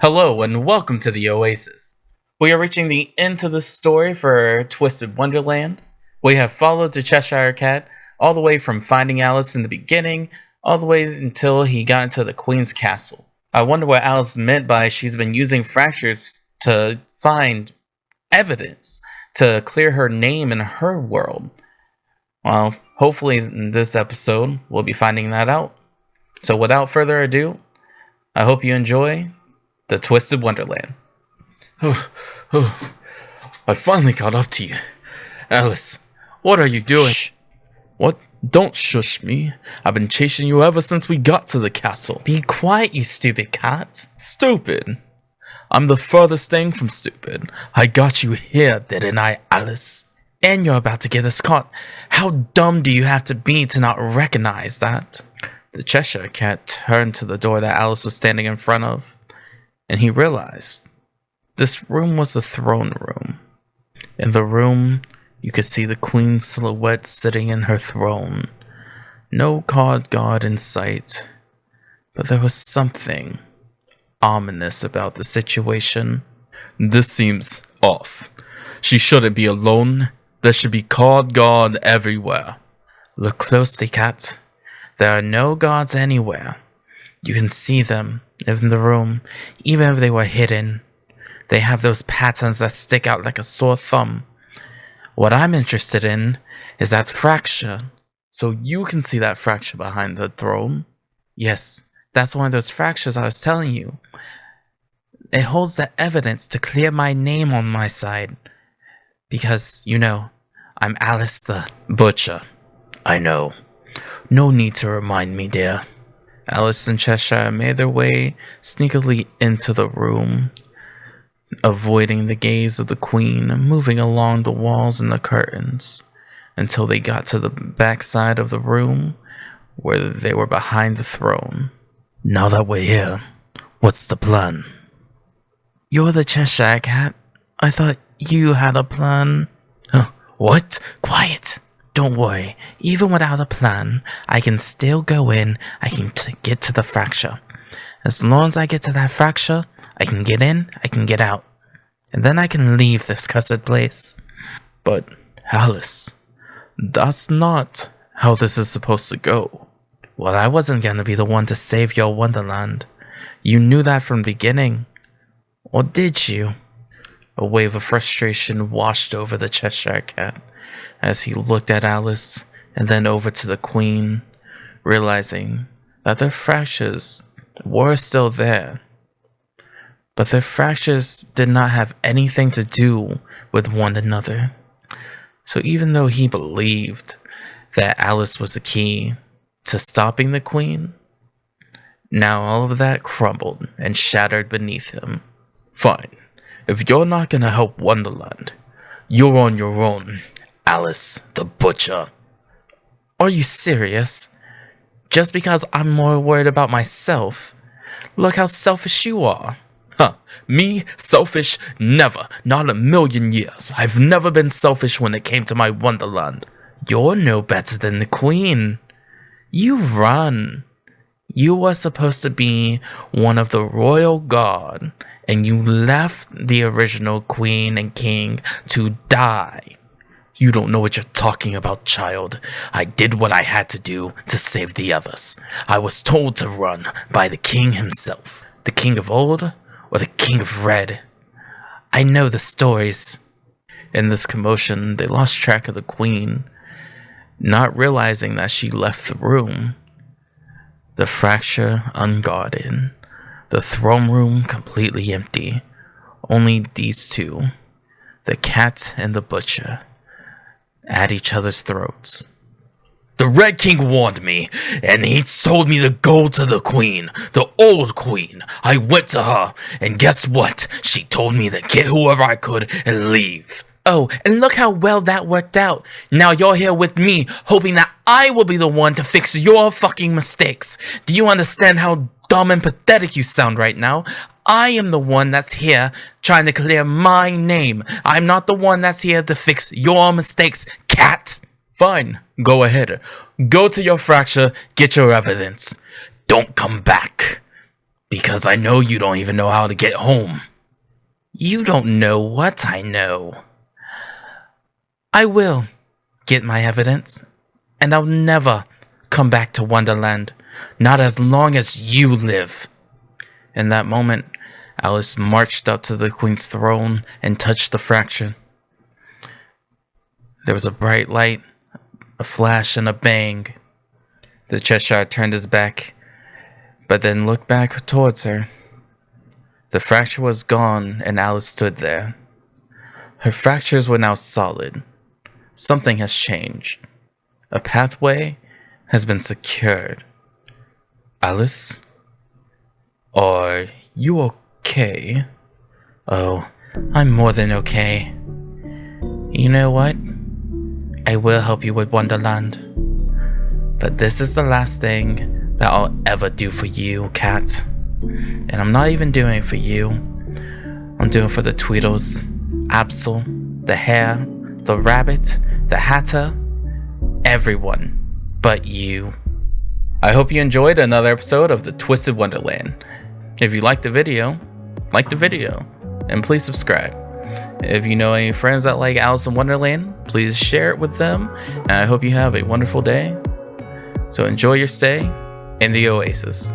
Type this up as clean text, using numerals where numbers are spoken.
Hello and welcome to the Oasis. We are reaching the end of the story for Twisted Wonderland. We have followed the Cheshire Cat all the way from finding Alice in the beginning, all the way until he got into the Queen's castle. I wonder what Alice meant by she's been using fractures to find evidence to clear her name in her world. Well, hopefully in this episode we'll be finding that out. So without further ado, I hope you enjoy the Twisted Wonderland. I finally got up to you. Alice, what are you doing? Shh. What? Don't shush me. I've been chasing you ever since we got to the castle. Be quiet, you stupid cat. Stupid? I'm the furthest thing from stupid. I got you here, didn't I, Alice? And you're about to get us caught. How dumb do you have to be to not recognize that? The Cheshire Cat turned to the door that Alice was standing in front of, and he realized this room was the throne room. In the room, you could see the Queen's silhouette sitting in her throne. No god in sight, but there was something ominous about the situation. This seems off. She shouldn't be alone. There should be god everywhere. Look closely, cat. There are no gods anywhere. You can see them in the room, even if they were hidden. They have those patterns that stick out like a sore thumb. What I'm interested in is that fracture. So you can see that fracture behind the throne? Yes, that's one of those fractures I was telling you. It holds the evidence to clear my name on my side. Because, you know, I'm Alice the Butcher. I know. No need to remind me, dear. Alice and Cheshire made their way sneakily into the room, avoiding the gaze of the Queen, moving along the walls and the curtains, until they got to the back side of the room, where they were behind the throne. Now that we're here, what's the plan? You're the Cheshire Cat. I thought you had a plan. Huh? What? Quiet. Don't worry, even without a plan, I can still go in, I can get to the fracture. As long as I get to that fracture, I can get in, I can get out. And then I can leave this cursed place. But, Alice, that's not how this is supposed to go. Well, I wasn't gonna be the one to save your wonderland. You knew that from the beginning. Or did you? A wave of frustration washed over the Cheshire Cat as he looked at Alice and then over to the Queen, realizing that their fractures were still there. But their fractures did not have anything to do with one another. So even though he believed that Alice was the key to stopping the Queen, now all of that crumbled and shattered beneath him. Fine. If you're not gonna help Wonderland, you're on your own, Alice the Butcher. Are you serious? Just because I'm more worried about myself? Look how selfish you are. Huh, me? Selfish? Never. Not a million years. I've never been selfish when it came to my Wonderland. You're no better than the Queen. You run. You were supposed to be one of the royal guard, and you left the original Queen and King to die. You don't know what you're talking about, child. I did what I had to do to save the others. I was told to run by the king himself. The King of Old or the King of Red? I know the stories. In this commotion, they lost track of the Queen, not realizing that she left the room. The fracture unguarded. The throne room completely empty. Only these two, the cat and the butcher, at each other's throats. The Red King warned me, and he told me to go to the Queen, the old Queen. I went to her, and guess what? She told me to get whoever I could and leave. Oh, and look how well that worked out. Now you're here with me, hoping that I will be the one to fix your fucking mistakes. Do you understand how dumb and pathetic you sound right now? I am the one that's here trying to clear my name. I'm not the one that's here to fix your mistakes, cat. Fine, go ahead. Go to your fracture, get your evidence. Don't come back. Because I know you don't even know how to get home. You don't know what I know. I will get my evidence, and I'll never come back to Wonderland, not as long as you live. In that moment, Alice marched up to the Queen's throne and touched the fracture. There was a bright light, a flash, and a bang. The Cheshire turned his back, but then looked back towards her. The fracture was gone, and Alice stood there. Her fractures were now solid. Something has changed. A pathway has been secured. Alice? Are you okay? Oh, I'm more than okay. You know what? I will help you with Wonderland. But this is the last thing that I'll ever do for you, cat. And I'm not even doing it for you. I'm doing it for the Tweedles, Absol, the Hare, the Rabbit, the Hatter, everyone but you. I hope you enjoyed another episode of the Twisted Wonderland. If you liked the video, and please subscribe. If you know any friends that like Alice in Wonderland, please share it with them, and I hope you have a wonderful day. So enjoy your stay in the Oasis.